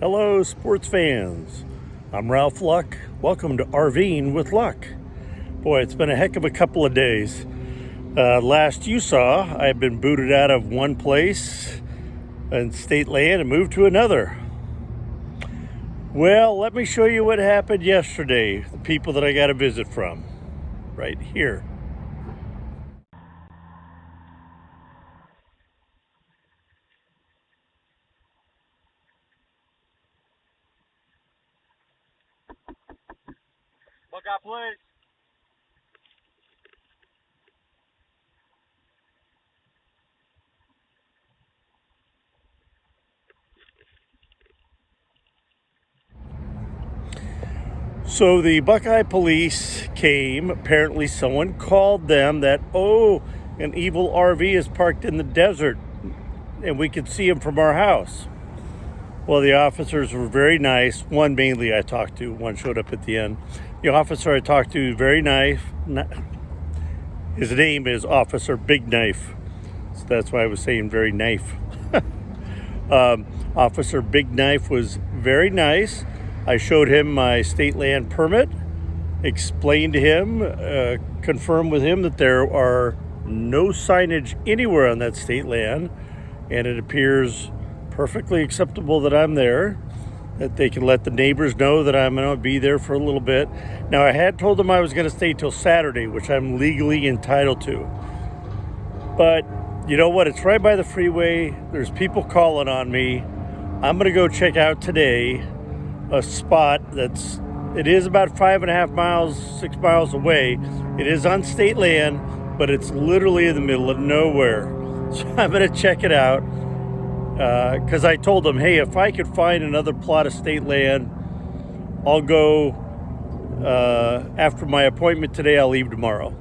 Hello, sports fans. I'm Ralph Luck. Welcome to RV'ing with Luck. Boy, it's been a heck of a couple of days. Last you saw, I've been booted out of one place in state land and moved to another. Well, let me show you what happened yesterday. The people that I got a visit from, right here. Look out, please. So the Buckeye police came. Apparently someone called them that, an evil RV is parked in the desert and we could see him from our house. Well, the officers were very nice. One mainly I talked to, one showed up at the end. The officer I talked to, very nice. His name is Officer Big Knife. So that's why I was saying very knife. Officer Big Knife was very nice. I showed him my state land permit, explained to him, confirmed with him that there are no signage anywhere on that state land, and it appears perfectly acceptable that I'm there, that they can let the neighbors know that I'm going to be there for a little bit. Now, I had told them I was going to stay till Saturday, which I'm legally entitled to. But you know what? It's right by the freeway. There's people calling on me. I'm going to go check out today a spot it is about 5.5 miles, 6 miles away. It is on state land, but it's literally in the middle of nowhere. So I'm going to check it out because I told them, hey, if I could find another plot of state land, I'll go after my appointment today. I'll leave tomorrow.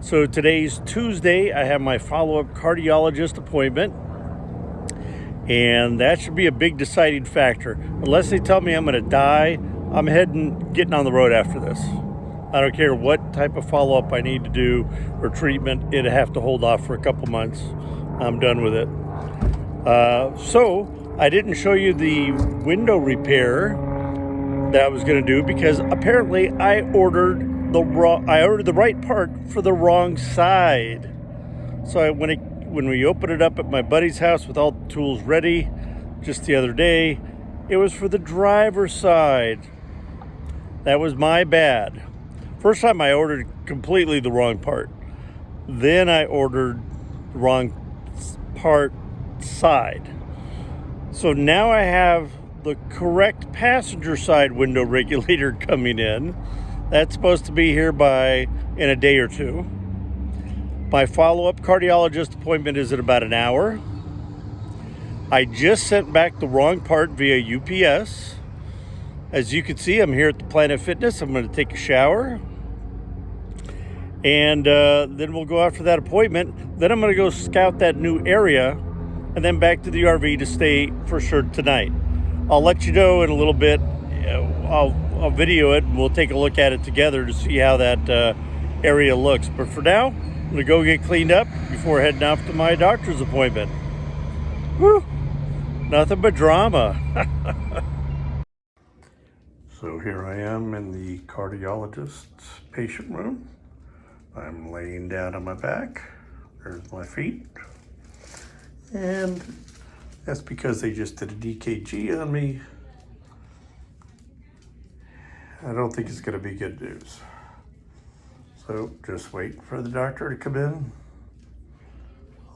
So today's Tuesday. I have my follow-up cardiologist appointment. And that should be a big deciding factor. Unless they tell me I'm going to die, I'm getting on the road after this. I don't care what type of follow-up I need to do or treatment. It'd have to hold off for a couple months. I'm done with it. So I didn't show you the window repair that I was going to do because apparently I ordered the right part for the wrong side. So when we opened it up at my buddy's house with all the tools ready just the other day, it was for the driver's side. That was my bad. First time I ordered completely the wrong part. Then I ordered the wrong part side. So now I have the correct passenger side window regulator coming in. That's supposed to be here in a day or two. My follow-up cardiologist appointment is in about an hour. I just sent back the wrong part via UPS. As you can see, I'm here at the Planet Fitness. I'm going to take a shower. And then we'll go after that appointment. Then I'm going to go scout that new area and then back to the RV to stay for sure tonight. I'll let you know in a little bit. I'll video it and we'll take a look at it together to see how that area looks. But for now, I'm going to go get cleaned up before heading off to my doctor's appointment. Whew, nothing but drama. So here I am in the cardiologist's patient room. I'm laying down on my back. There's my feet. And that's because they just did a DKG on me. I don't think it's going to be good news. So just wait for the doctor to come in.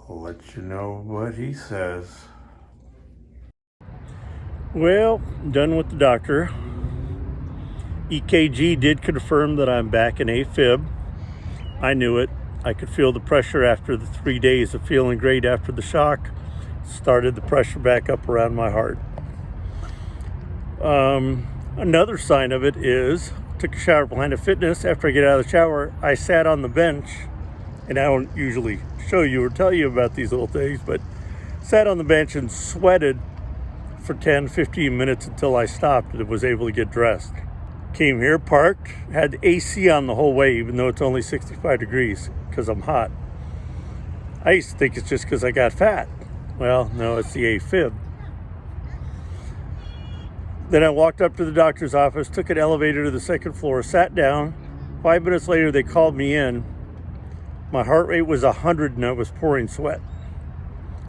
I'll let you know what he says. Well, done with the doctor. EKG did confirm that I'm back in Afib. I knew it. I could feel the pressure after the 3 days of feeling great after the shock. Started the pressure back up around my heart. Another sign of it is, took a shower at Planet Fitness. After I get out of the shower, I sat on the bench, and I don't usually show you or tell you about these little things, but sat on the bench and sweated for 10, 15 minutes until I stopped and was able to get dressed. Came here, parked, had the AC on the whole way, even though it's only 65 degrees, because I'm hot. I used to think it's just because I got fat. Well, no, it's the Afib. Then I walked up to the doctor's office, took an elevator to the second floor, sat down. 5 minutes later, they called me in. My heart rate was 100 and I was pouring sweat.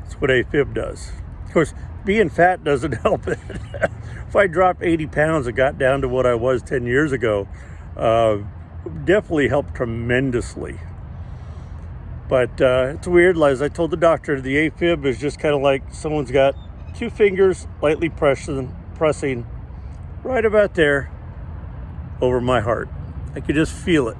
That's what Afib does. Of course, being fat doesn't help it. If I dropped 80 pounds and got down to what I was 10 years ago, definitely helped tremendously. But it's weird, as I told the doctor, the Afib is just kind of like someone's got 2 fingers lightly pressing right about there over my heart. I could just feel it.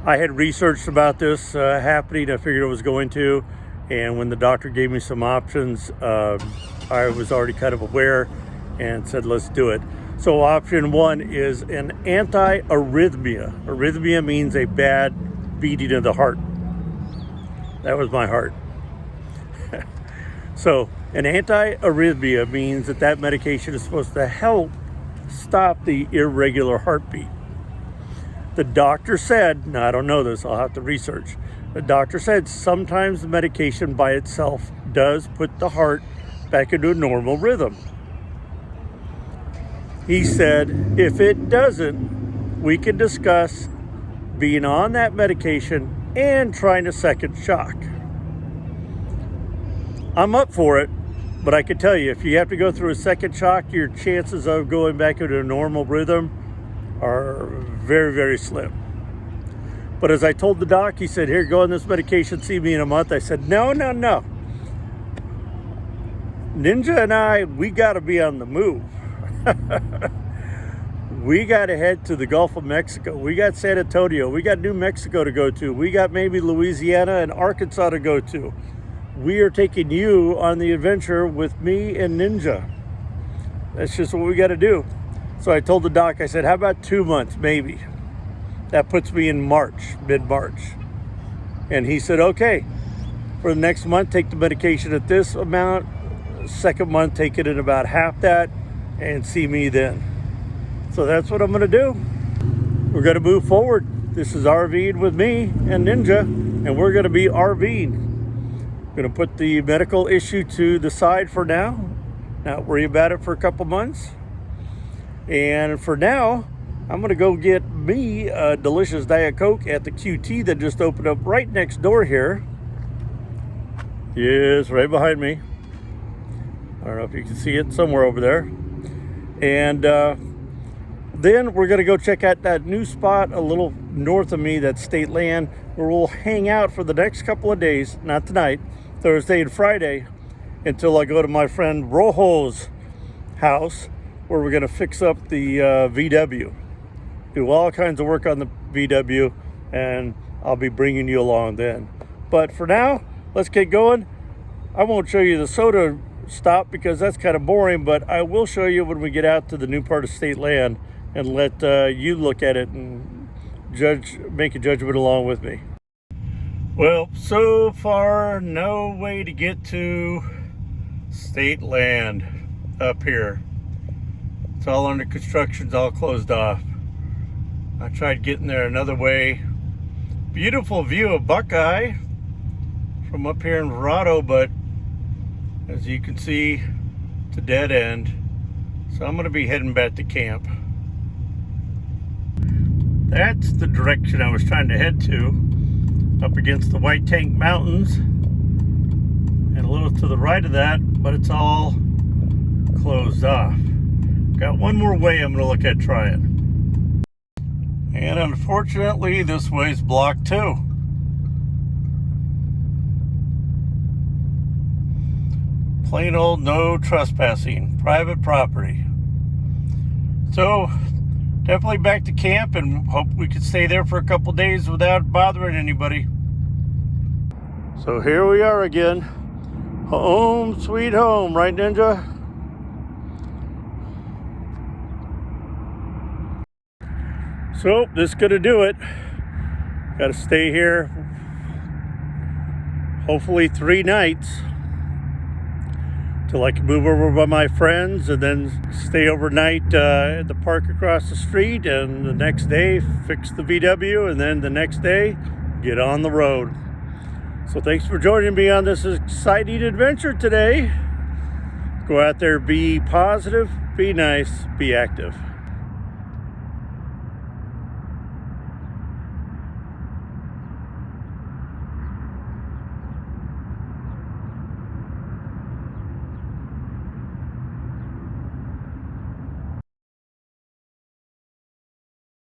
I had researched about this happening. I figured it was going to. And when the doctor gave me some options, I was already kind of aware and said, let's do it. So option 1 is an anti-arrhythmia. Arrhythmia means a bad beating of the heart. That was my heart. So an anti-arrhythmia means that medication is supposed to help stop the irregular heartbeat. The doctor said, now I don't know this, I'll have to research. The doctor said sometimes the medication by itself does put the heart back into a normal rhythm. He said, if it doesn't, we can discuss being on that medication and trying a second shock. I'm up for it, but I can tell you, if you have to go through a second shock, your chances of going back into a normal rhythm are very, very slim. But as I told the doc, he said, here, go on this medication, see me in a month. I said, no. Ninja and I, we got to be on the move. We got to head to the Gulf of Mexico. We got San Antonio. We got New Mexico to go to. We got maybe Louisiana and Arkansas to go to. We are taking you on the adventure with me and Ninja. That's just what we got to do. So I told the doc, I said, how about 2 months, maybe? That puts me in March, mid-March. And he said, okay, for the next month, take the medication at this amount. Second month, take it at about half that and see me then. So that's what I'm going to do. We're going to move forward. This is RV'ing with me and Ninja, and we're going to be RV'ing. Going to put the medical issue to the side for now. Not worry about it for a couple months. And for now, I'm going to go get me a delicious Diet Coke at the QT that just opened up right next door here. Yes, right behind me. I don't know if you can see it, somewhere over there. And then we're going to go check out that new spot a little north of me, that's state land, where we'll hang out for the next couple of days, not tonight, Thursday and Friday, until I go to my friend Rojo's house, where we're going to fix up the VW. Do all kinds of work on the VW, and I'll be bringing you along then. But for now, let's get going. I won't show you the soda stop because that's kind of boring, but I will show you when we get out to the new part of state land and let you look at it and make a judgment along with me. Well, so far, no way to get to state land up here. It's all under construction, it's all closed off. I tried getting there another way. Beautiful view of Buckeye from up here in Verrado, but as you can see, it's a dead end. So I'm going to be heading back to camp. That's the direction I was trying to head to, up against the White Tank Mountains, and a little to the right of that, but it's all closed off. Got one more way I'm going to look at trying. And unfortunately, this way's blocked too. Plain old no trespassing, private property. So definitely back to camp, and hope we could stay there for a couple days without bothering anybody. So here we are again. Home sweet home, right, Ninja? So this is gonna do it. Got to stay here hopefully 3 nights till I can move over by my friends, and then stay overnight at the park across the street, and the next day fix the VW, and then the next day get on the road. So thanks for joining me on this exciting adventure today. Go out there, be positive, Be nice, be active.